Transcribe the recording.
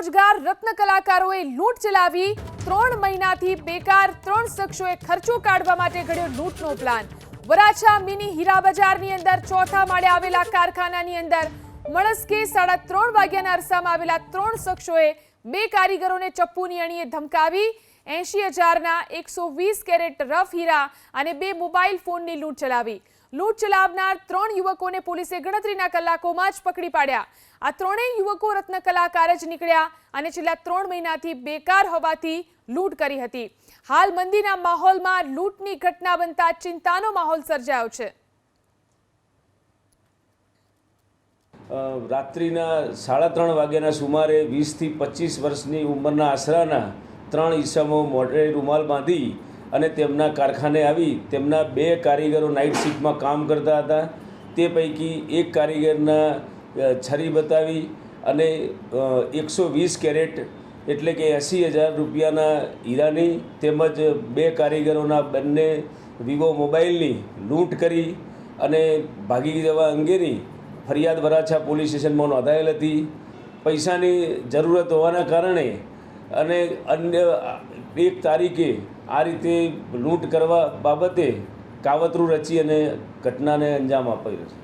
બેરોજગાર રત્ન કલાકારોએ લૂંટ ચલાવી 3 મહિનાથી બેકાર 3 શખ્સોએ ખર્ચો કાઢવા માટે ઘડ્યો લૂંટનો પ્લાન। વરાછા મિની હીરા બજારની અંદર ચોથા માળે આવેલા કારખાનાની અંદર મળસ્કે 3:30 વાગ્યાના અરસામાં આવેલા 3 શખ્સોએ 2 કારીગરોને ચપ્પુની અણીએ ધમકાવી 80,000ના 120 કેરેટ રફ હીરા અને 2 મોબાઈલ ફોનની લૂંટ ચલાવી। લૂંટ ચલાવનાર 3 યુવકોને પોલીસે ગણતરીના કલાકોમાં જ પકડી પાડ્યા। આ ત્રણેય યુવકો રત્ન કલાકાર જ નીકળ્યા અને છેલ્લા 3 મહિનાથી બેકાર હોવાથી લૂંટ કરી હતી। હાલ મંદીના માહોલમાં લૂંટની ઘટના બનતા ચિંતાનો માહોલ સર્જાયો છે। રાત્રિના 3:30 વાગ્યાના સુમારે 20 થી 25 વર્ષની ઉંમરના આશરાના 3 ઈસમો મોઢે રૂમાલ બાંધી અને તેમના કારખાને આવી તેમના 2 કારીગરો નાઇટ શિફ્ટમાં કામ કરતા હતા। તે પૈકી એક કારીગરના છરી બતાવી અને 120 કેરેટ એટલે કે 80,000 રૂપિયાના હીરાની તેમજ 2 કારીગરોના બંને વિવો મોબાઈલની લૂંટ કરી અને ભાગી જવા અંગેની ફરિયાદ વરાછા પોલીસ સ્ટેશનમાં નોંધાયેલ હતી। પૈસાની જરૂરત હોવાના કારણે અને અન્ય એક તારીખે આ રીતે લૂંટ કરવા બાબતે કાવતરું રચી અને ઘટનાને અંજામ આપ્યો છે।